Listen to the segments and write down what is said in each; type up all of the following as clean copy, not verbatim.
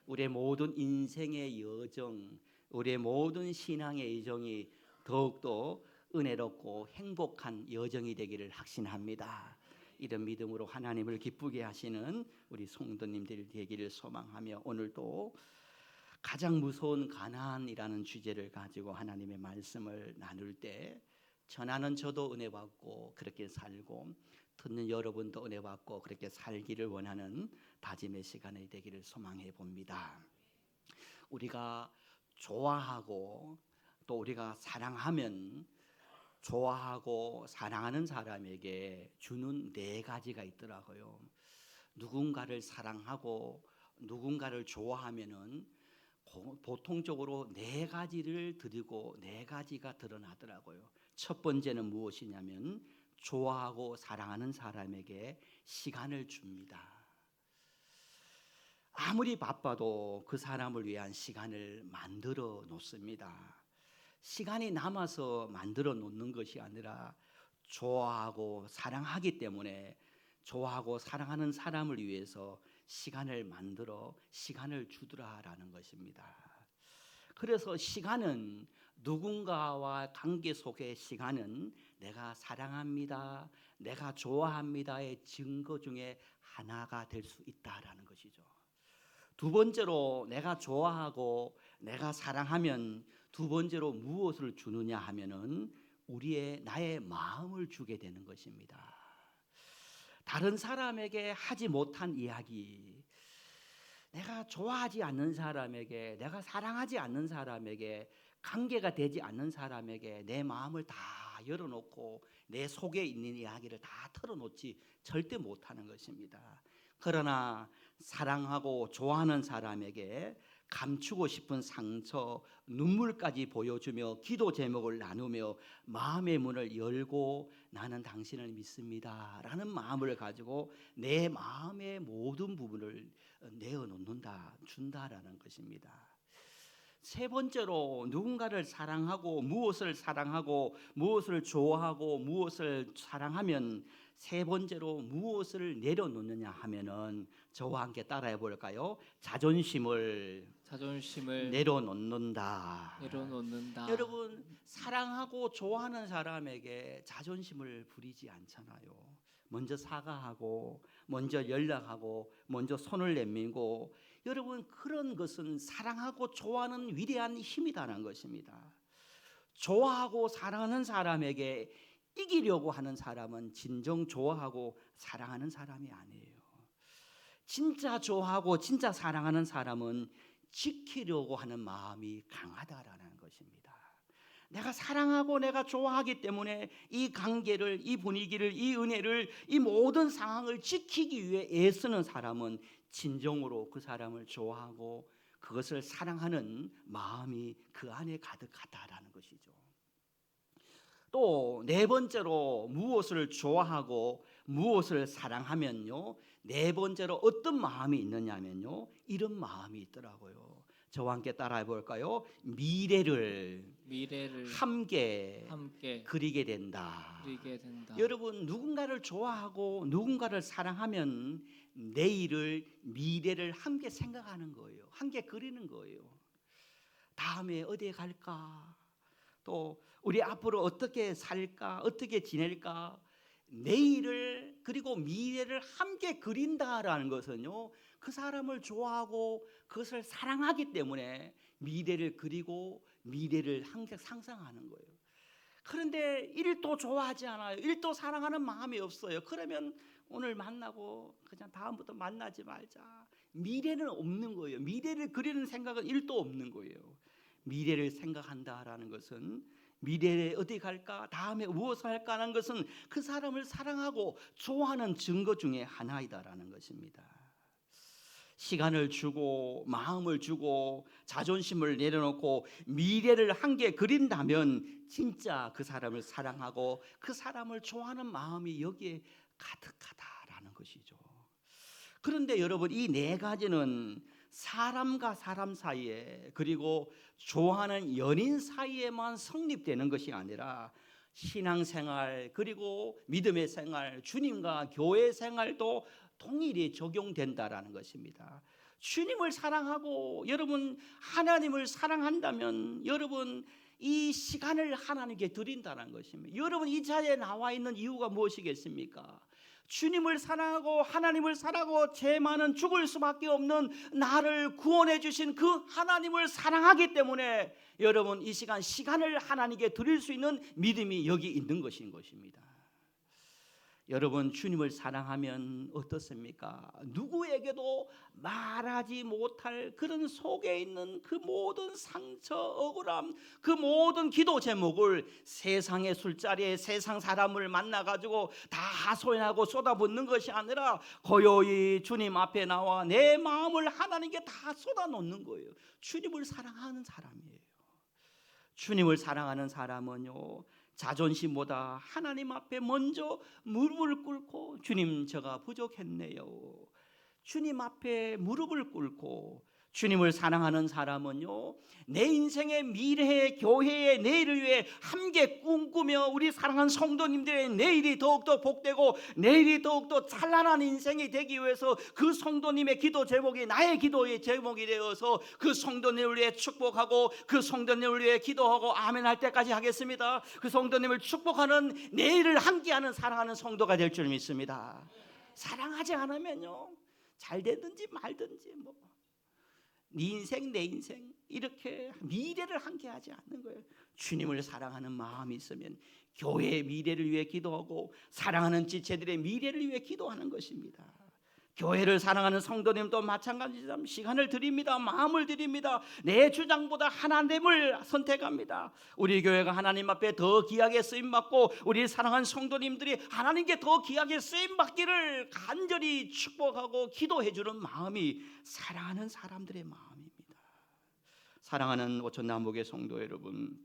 우리의 모든 인생의 여정, 우리의 모든 신앙의 여정이 더욱더 은혜롭고 행복한 여정이 되기를 확신합니다. 이런 믿음으로 하나님을 기쁘게 하시는 우리 성도님들 되기를 소망하며, 오늘도 가장 무서운 가난이라는 주제를 가지고 하나님의 말씀을 나눌 때, 전하는 저도 은혜 받고 그렇게 살고 듣는 여러분도 은혜 받고 그렇게 살기를 원하는 다짐의 시간이 되기를 소망해 봅니다. 우리가 좋아하고 또 우리가 사랑하면, 좋아하고 사랑하는 사람에게 주는 네 가지가 있더라고요. 누군가를 사랑하고 누군가를 좋아하면은 보통적으로 네 가지를 드리고 네 가지가 드러나더라고요. 첫 번째는 무엇이냐면, 좋아하고 사랑하는 사람에게 시간을 줍니다. 아무리 바빠도 그 사람을 위한 시간을 만들어 놓습니다. 시간이 남아서 만들어 놓는 것이 아니라, 좋아하고 사랑하기 때문에 좋아하고 사랑하는 사람을 위해서 시간을 만들어 시간을 주더라라는 것입니다. 그래서 시간은, 누군가와 관계 속의 시간은 내가 사랑합니다, 내가 좋아합니다의 증거 중에 하나가 될 수 있다라는 것이죠. 두 번째로, 내가 좋아하고 내가 사랑하면 두 번째로 무엇을 주느냐 하면은 나의 마음을 주게 되는 것입니다. 다른 사람에게 하지 못한 이야기, 내가 좋아하지 않는 사람에게, 내가 사랑하지 않는 사람에게, 관계가 되지 않는 사람에게 내 마음을 다 열어놓고 내 속에 있는 이야기를 다 털어놓지 절대 못하는 것입니다. 그러나 사랑하고 좋아하는 사람에게 감추고 싶은 상처, 눈물까지 보여주며 기도 제목을 나누며 마음의 문을 열고, 나는 당신을 믿습니다 라는 마음을 가지고 내 마음의 모든 부분을 내어놓는다, 준다라는 것입니다. 세 번째로, 누군가를 사랑하고 무엇을 좋아하고 무엇을 사랑하면 세 번째로 무엇을 내려놓느냐 하면은, 저와 함께 따라해 볼까요? 자존심을 내려놓는다. 여러분, 사랑하고 좋아하는 사람에게 자존심을 부리지 않잖아요. 먼저 사과하고, 먼저 연락하고, 먼저 손을 내밀고, 여러분, 그런 것은 사랑하고 좋아하는 위대한 힘이라는 것입니다. 좋아하고 사랑하는 사람에게 이기려고 하는 사람은 진정 좋아하고 사랑하는 사람이 아니에요. 진짜 좋아하고 진짜 사랑하는 사람은 지키려고 하는 마음이 강하다라는 것입니다. 내가 사랑하고 내가 좋아하기 때문에 이 관계를, 이 분위기를, 이 은혜를, 이 모든 상황을 지키기 위해 애쓰는 사람은 진정으로 그 사람을 좋아하고 그것을 사랑하는 마음이 그 안에 가득하다라는 것이죠. 또 네 번째로, 무엇을 좋아하고 무엇을 사랑하면요, 네 번째로 어떤 마음이 있느냐면요, 이런 마음이 있더라고요. 저와 함께 따라해 볼까요? 미래를 함께 그리게 된다. 여러분, 누군가를 좋아하고 누군가를 사랑하면 내일을, 미래를 함께 생각하는 거예요. 함께 그리는 거예요. 다음에 어디에 갈까? 또 우리 앞으로 어떻게 살까? 어떻게 지낼까? 내일을 그리고 미래를 함께 그린다라는 것은요, 그 사람을 좋아하고 그것을 사랑하기 때문에 미래를 그리고 미래를 항상 상상하는 거예요. 그런데 1도 좋아하지 않아요. 1도 사랑하는 마음이 없어요. 그러면 오늘 만나고 그냥 다음부터 만나지 말자. 미래는 없는 거예요. 미래를 그리는 생각은 1도 없는 거예요. 미래를 생각한다라는 것은, 미래에 어디 갈까, 다음에 무엇을 할까 하는 것은 그 사람을 사랑하고 좋아하는 증거 중에 하나이다라는 것입니다. 시간을 주고 마음을 주고 자존심을 내려놓고 미래를 함께 그린다면 진짜 그 사람을 사랑하고 그 사람을 좋아하는 마음이 여기에 가득하다라는 것이죠. 그런데 여러분, 이 네 가지는 사람과 사람 사이에, 그리고 좋아하는 연인 사이에만 성립되는 것이 아니라 신앙생활, 그리고 믿음의 생활, 주님과 교회 생활도 동일히 적용된다라는 것입니다. 주님을 사랑하고 여러분 하나님을 사랑한다면 여러분 이 시간을 하나님께 드린다는 것입니다. 여러분 이 자리에 나와 있는 이유가 무엇이겠습니까? 주님을 사랑하고 하나님을 사랑하고 죄만은 죽을 수밖에 없는 나를 구원해 주신 그 하나님을 사랑하기 때문에 여러분 이 시간을 하나님께 드릴 수 있는 믿음이 여기 있는 것인 것입니다. 여러분 주님을 사랑하면 어떻습니까? 누구에게도 말하지 못할 그런 속에 있는 그 모든 상처, 억울함, 그 모든 기도 제목을 세상의 술자리에 세상 사람을 만나가지고 다 하소연하고 쏟아붓는 것이 아니라 고요히 주님 앞에 나와 내 마음을 하나님께 다 쏟아놓는 거예요. 주님을 사랑하는 사람이에요. 주님을 사랑하는 사람은요 자존심보다 하나님 앞에 먼저 무릎을 꿇고 주님 제가 부족했네요. 주님 앞에 무릎을 꿇고 주님을 사랑하는 사람은요 내 인생의 미래의 교회의 내일을 위해 함께 꿈꾸며 우리 사랑하는 성도님들의 내일이 더욱더 복되고 내일이 더욱더 찬란한 인생이 되기 위해서 그 성도님의 기도 제목이 나의 기도의 제목이 되어서 그 성도님을 위해 축복하고 그 성도님을 위해 기도하고 아멘 할 때까지 하겠습니다. 그 성도님을 축복하는 내일을 함께하는 사랑하는 성도가 될 줄 믿습니다. 사랑하지 않으면요 잘 되든지 말든지 네 인생 내 인생 이렇게 미래를 함께하지 않는 거예요. 주님을 사랑하는 마음이 있으면 교회의 미래를 위해 기도하고 사랑하는 지체들의 미래를 위해 기도하는 것입니다. 교회를 사랑하는 성도님도 마찬가지입니다. 시간을 드립니다. 마음을 드립니다. 내 주장보다 하나님을 선택합니다. 우리 교회가 하나님 앞에 더 귀하게 쓰임받고 우리 사랑하는 성도님들이 하나님께 더 귀하게 쓰임받기를 간절히 축복하고 기도해주는 마음이 사랑하는 사람들의 마음입니다. 사랑하는 오천남북의 성도 여러분,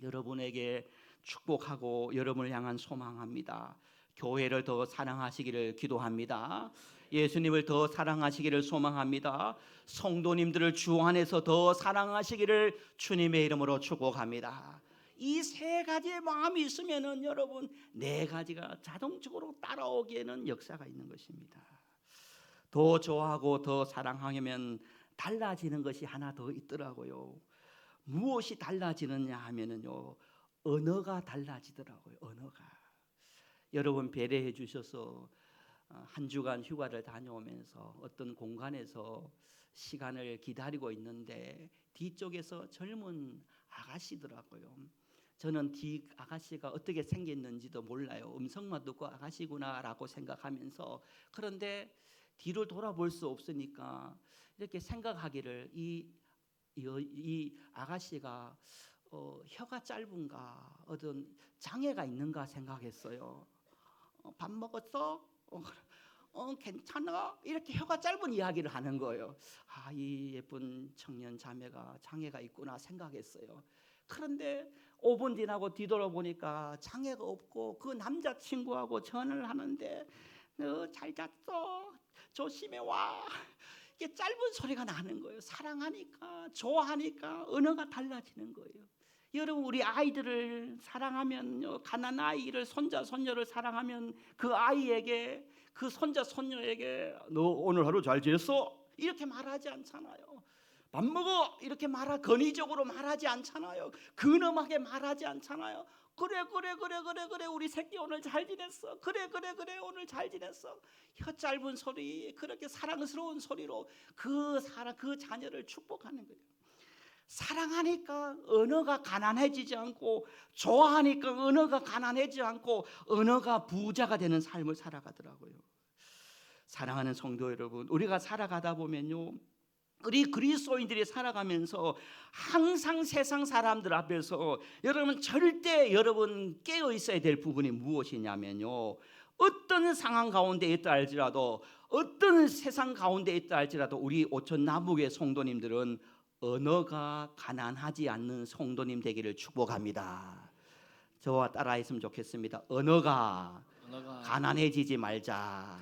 여러분에게 축복하고 여러분을 향한 소망합니다. 교회를 더 사랑하시기를 기도합니다. 예수님을 더 사랑하시기를 소망합니다. 성도님들을 주 안에서 더 사랑하시기를 주님의 이름으로 축복합니다. 이 세 가지의 마음이 있으면은 여러분 네 가지가 자동적으로 따라오기에는 역사가 있는 것입니다. 더 좋아하고 더 사랑하면 달라지는 것이 하나 더 있더라고요. 무엇이 달라지느냐 하면은요 언어가 달라지더라고요. 언어가. 여러분 배려해 주셔서 한 주간 휴가를 다녀오면서 어떤 공간에서 시간을 기다리고 있는데 뒤쪽에서 젊은 아가씨더라고요. 저는 뒤 아가씨가 어떻게 생겼는지도 몰라요. 음성만 듣고 아가씨구나라고 생각하면서 그런데 뒤를 돌아볼 수 없으니까 이렇게 생각하기를 이 아가씨가 혀가 짧은가 어떤 장애가 있는가 생각했어요. 밥 먹었어? 괜찮아? 이렇게 혀가 짧은 이야기를 하는 거예요. 이 예쁜 청년 자매가 장애가 있구나 생각했어요. 그런데 5분 지나고 뒤돌아보니까 장애가 없고 그 남자친구하고 전화를 하는데 너 잘 잤어? 조심해 와. 이게 짧은 소리가 나는 거예요. 사랑하니까 좋아하니까 언어가 달라지는 거예요. 여러분 우리 아이들을 사랑하면 가난 아이를 손자 손녀를 사랑하면 그 아이에게 그 손자 손녀에게 너 오늘 하루 잘 지냈어? 이렇게 말하지 않잖아요. 밥 먹어 이렇게 건의적으로 말하지 않잖아요. 근엄하게 말하지 않잖아요. 그래 우리 새끼 오늘 잘 지냈어. 그래 오늘 잘 지냈어. 혀 짧은 소리 그렇게 사랑스러운 소리로 그 자녀를 축복하는 거예요. 사랑하니까 언어가 가난해지지 않고 좋아하니까 언어가 가난해지지 않고 언어가 부자가 되는 삶을 살아가더라고요. 사랑하는 성도 여러분, 우리가 살아가다 보면요 우리 그리스도인들이 살아가면서 항상 세상 사람들 앞에서 여러분 절대 여러분 깨어 있어야 될 부분이 무엇이냐면요 어떤 상황 가운데 있다 할지라도 어떤 세상 가운데 있다 할지라도 우리 오천 남북의 성도님들은 언어가 가난하지 않는 성도님 되기를 축복합니다. 저와 따라했으면 좋겠습니다. 언어가 가난해지지 말자.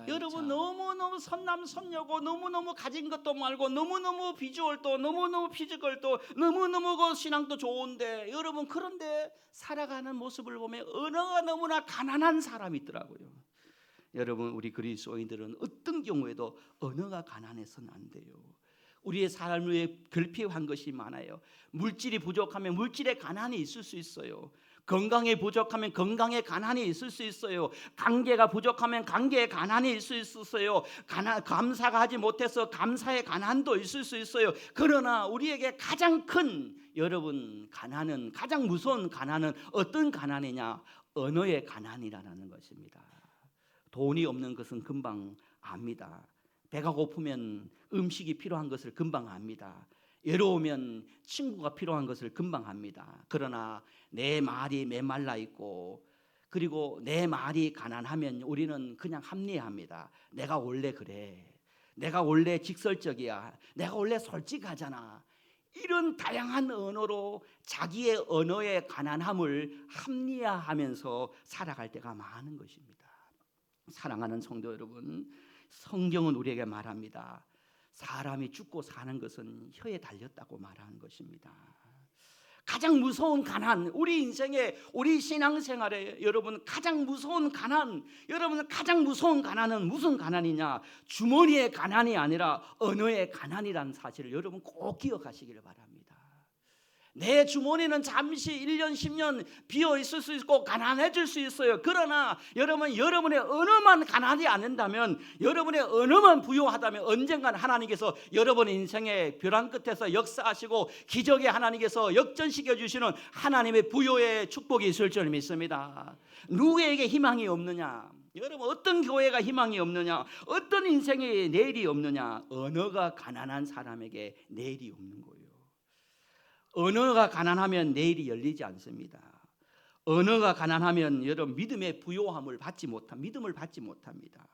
여러분 너무너무 선남선녀고 너무너무 가진 것도 말고 너무너무 비주얼도 너무너무 피지컬도 너무너무 그 신앙도 좋은데 여러분 그런데 살아가는 모습을 보면 언어가 너무나 가난한 사람이 있더라고요. 여러분, 우리 그리스도인들은 어떤 경우에도 언어가 가난해서는 안 돼요. 우리의 삶 위에 결핍한 것이 많아요. 물질이 부족하면 물질의 가난이 있을 수 있어요. 건강에 부족하면 건강에 가난이 있을 수 있어요. 관계가 부족하면 관계에 가난이 있을 수 있어요. 감사가 하지 못해서 감사의 가난도 있을 수 있어요. 그러나 우리에게 가장 큰, 여러분, 가난은, 가장 무서운 가난은 어떤 가난이냐? 언어의 가난이라는 것입니다. 돈이 없는 것은 금방 압니다. 배가 고프면 음식이 필요한 것을 금방 압니다. 외로우면 친구가 필요한 것을 금방 압니다. 그러나 내 말이 메말라 있고, 그리고 내 말이 가난하면 우리는 그냥 합리화합니다. 내가 원래 그래, 내가 원래 직설적이야, 내가 원래 솔직하잖아. 이런 다양한 언어로 자기의 언어의 가난함을 합리화하면서 살아갈 때가 많은 것입니다. 사랑하는 성도 여러분, 성경은 우리에게 말합니다. 사람이 죽고 사는 것은 혀에 달렸다고 말하는 것입니다. 가장 무서운 가난, 우리 인생에, 우리 신앙생활에 여러분 가장 무서운 가난, 여러분 가장 무서운 가난은 무슨 가난이냐? 주머니의 가난이 아니라 언어의 가난이라는 사실을 여러분 꼭 기억하시기를 바랍니다. 내 주머니는 잠시 1년 10년 비어 있을 수 있고 가난해질 수 있어요. 그러나 여러분의 언어만 가난하지 않는다면, 여러분의 언어만 부유하다면 언젠간 하나님께서 여러분의 인생의 벼랑 끝에서 역사하시고 기적의 하나님께서 역전시켜 주시는 하나님의 부유의 축복이 있을 줄 믿습니다. 누구에게 희망이 없느냐? 여러분, 어떤 교회가 희망이 없느냐? 어떤 인생에 내일이 없느냐? 언어가 가난한 사람에게 내일이 없는 거예요. 언어가 가난하면 내일이 열리지 않습니다. 언어가 가난하면 여러분 믿음의 부요함을 믿음을 받지 못합니다.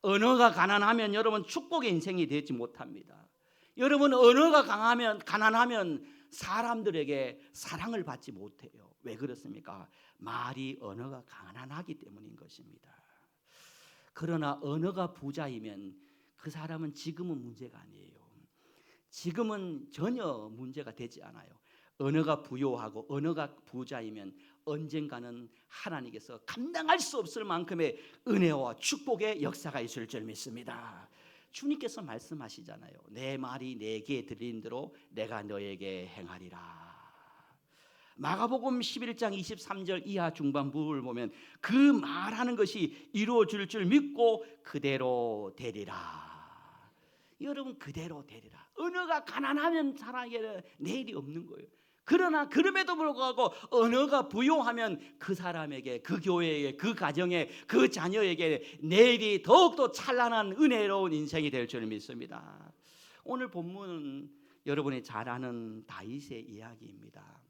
언어가 가난하면 여러분 축복의 인생이 되지 못합니다. 여러분, 언어가 가난하면 사람들에게 사랑을 받지 못해요. 왜 그렇습니까? 말이, 언어가 가난하기 때문인 것입니다. 그러나 언어가 부자이면 그 사람은 지금은 문제가 아니에요. 지금은 전혀 문제가 되지 않아요. 언어가 부요하고 언어가 부자이면 언젠가는 하나님께서 감당할 수 없을 만큼의 은혜와 축복의 역사가 있을 줄 믿습니다. 주님께서 말씀하시잖아요. 내 말이 내게 들린 대로 내가 너에게 행하리라. 마가복음 11장 23절 이하 중반부를 보면 그 말하는 것이 이루어질 줄 믿고 그대로 되리라. 여러분, 그대로 되리라. 언어가 가난하면 사람에게 내일이 없는 거예요. 그러나 그럼에도 불구하고 언어가 부요하면 그 사람에게, 그 교회에, 그 가정에, 그 자녀에게 내일이 더욱더 찬란한 은혜로운 인생이 될 줄 믿습니다. 오늘 본문은 여러분이 잘 아는 다윗의 이야기입니다.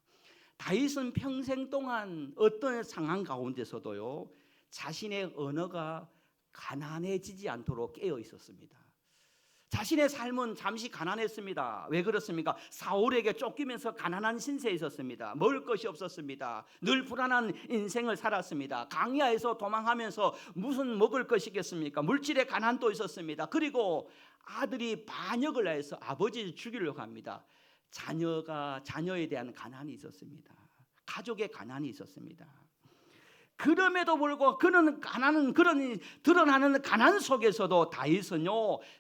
다윗은 평생 동안 어떤 상황 가운데서도요, 자신의 언어가 가난해지지 않도록 깨어 있었습니다. 자신의 삶은 잠시 가난했습니다. 왜 그렇습니까? 사울에게 쫓기면서 가난한 신세에 있었습니다. 먹을 것이 없었습니다. 늘 불안한 인생을 살았습니다. 광야에서 도망하면서 무슨 먹을 것이겠습니까? 물질의 가난도 있었습니다. 그리고 아들이 반역을 해서 아버지를 죽이려고 합니다. 자녀에 대한 가난이 있었습니다. 가족의 가난이 있었습니다. 그럼에도 불구하고 그는 그런 드러나는 가난 속에서도 다윗은요,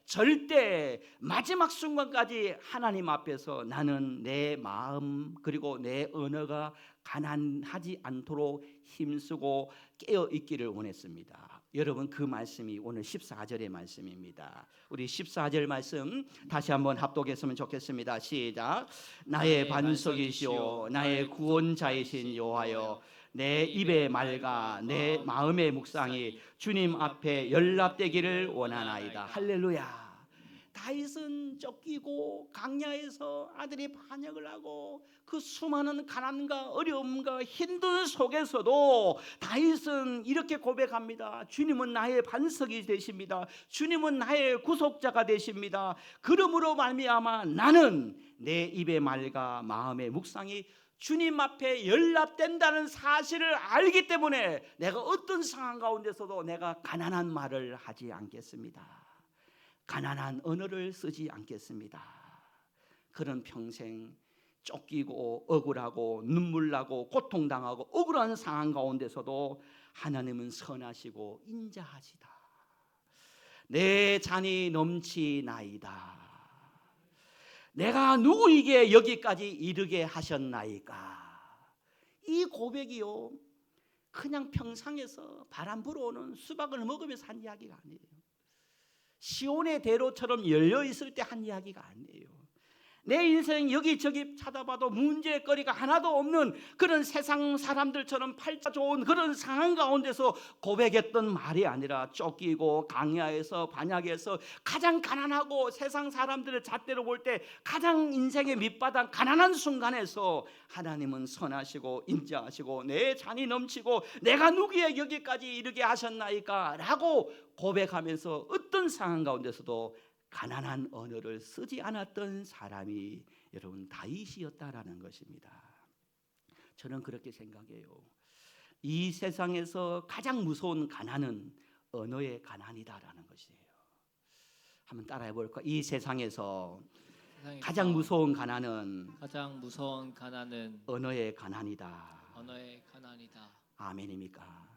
절대 마지막 순간까지 하나님 앞에서 나는 내 마음 그리고 내 언어가 가난하지 않도록 힘쓰고 깨어 있기를 원했습니다. 여러분, 그 말씀이 오늘 14절의 말씀입니다. 우리 14절 말씀 다시 한번 합독했으면 좋겠습니다. 시작. 나의 반석이시오 나의 구원자이신 여호와여, 내 입의 말과 내 마음의 묵상이 주님 앞에 연락되기를 원하나이다. 할렐루야. 다윗은 쫓기고 광야에서 아들이 반역을 하고 그 수많은 가난과 어려움과 힘든 속에서도 다윗은 이렇게 고백합니다. 주님은 나의 반석이 되십니다. 주님은 나의 구속자가 되십니다. 그러므로 말미암아 나는 내 입의 말과 마음의 묵상이 주님 앞에 연락된다는 사실을 알기 때문에 내가 어떤 상황 가운데서도 내가 가난한 말을 하지 않겠습니다. 가난한 언어를 쓰지 않겠습니다. 그는 평생 쫓기고 억울하고 눈물 나고 고통당하고 억울한 상황 가운데서도 하나님은 선하시고 인자하시다. 내 잔이 넘치나이다. 내가 누구에게 여기까지 이르게 하셨나이까. 이 고백이요, 그냥 평상에서 바람 불어오는 수박을 먹으면서 한 이야기가 아니에요. 시온의 대로처럼 열려 있을 때 한 이야기가 아니에요. 내 인생 여기저기 찾아봐도 문제거리가 하나도 없는 그런 세상 사람들처럼 팔자 좋은 그런 상황 가운데서 고백했던 말이 아니라 쫓기고 강야에서 반야에서 가장 가난하고 세상 사람들의 잣대로 볼 때 가장 인생의 밑바닥 가난한 순간에서 하나님은 선하시고 인자하시고 내 잔이 넘치고 내가 누구의 여기까지 이르게 하셨나이까 라고 고백하면서 어떤 상황 가운데서도 가난한 언어를 쓰지 않았던 사람이 여러분 다윗이었다라는 것입니다. 저는 그렇게 생각해요. 이 세상에서 가장 무서운 가난은 언어의 가난이다라는 것이에요. 한번 따라해 볼까? 이 세상에서 가장 무서운 가난은 언어의 가난이다. 언어의 가난이다. 아멘입니까?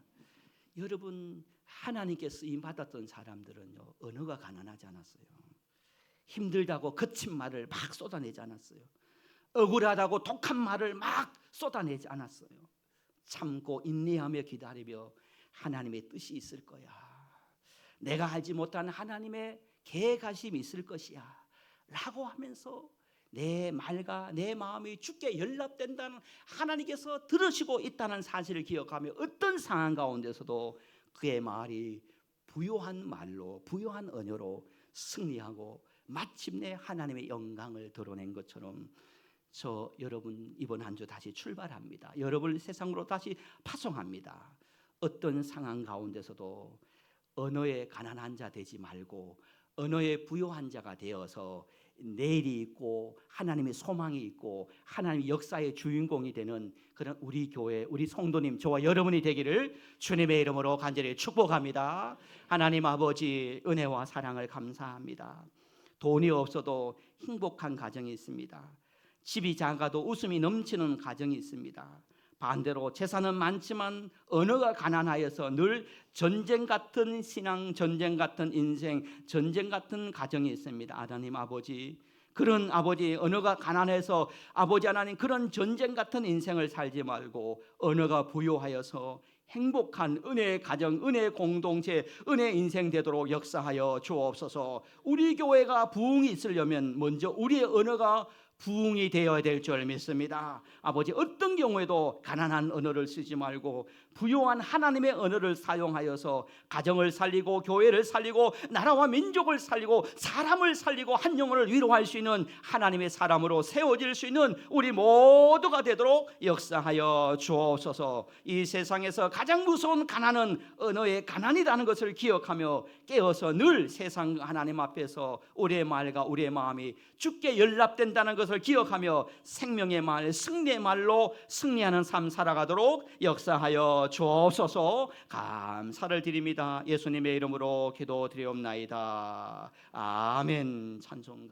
여러분, 하나님께 쓰임 받았던 사람들은요, 언어가 가난하지 않았어요. 힘들다고 거친 말을 막 쏟아내지 않았어요. 억울하다고 독한 말을 막 쏟아내지 않았어요. 참고 인내하며 기다리며 하나님의 뜻이 있을 거야, 내가 알지 못한 하나님의 계획하심이 있을 것이야 라고 하면서 내 말과 내 마음이 주께 연락된다는 하나님께서 들으시고 있다는 사실을 기억하며 어떤 상황 가운데서도 그의 말이 부요한 말로 부요한 언어로 승리하고 마침내 하나님의 영광을 드러낸 것처럼 저 여러분 이번 한 주 다시 출발합니다. 여러분을 세상으로 다시 파송합니다. 어떤 상황 가운데서도 언어의 가난한 자 되지 말고 언어의 부요한 자가 되어서 내일이 있고 하나님의 소망이 있고 하나님의 역사의 주인공이 되는 그런 우리 교회, 우리 성도님, 저와 여러분이 되기를 주님의 이름으로 간절히 축복합니다. 하나님 아버지 은혜와 사랑을 감사합니다. 돈이 없어도 행복한 가정이 있습니다. 집이 작아도 웃음이 넘치는 가정이 있습니다. 반대로 재산은 많지만 언어가 가난하여서 늘 전쟁 같은 신앙, 전쟁 같은 인생, 전쟁 같은 가정이 있습니다. 하나님 아버지, 그런 아버지 언어가 가난해서 아버지 하나님 그런 전쟁 같은 인생을 살지 말고 언어가 부요하여서 행복한 은혜의 가정, 은혜의 공동체, 은혜의 인생 되도록 역사하여 주옵소서. 우리 교회가 부흥이 있으려면 먼저 우리의 언어가 부흥이 되어야 될 줄 믿습니다. 아버지, 어떤 경우에도 가난한 언어를 쓰지 말고 부요한 하나님의 언어를 사용하여서 가정을 살리고 교회를 살리고 나라와 민족을 살리고 사람을 살리고 한 영혼을 위로할 수 있는 하나님의 사람으로 세워질 수 있는 우리 모두가 되도록 역사하여 주옵소서. 이 세상에서 가장 무서운 가난은 언어의 가난이라는 것을 기억하며 깨어서 늘 세상 하나님 앞에서 우리의 말과 우리의 마음이 주께 연락된다는 것을 기억하며 생명의 말, 승리의 말로 승리하는 삶 살아가도록 역사하여 주옵소서. 감사를 드립니다. 예수님의 이름으로 기도드리옵나이다. 아멘. 찬송.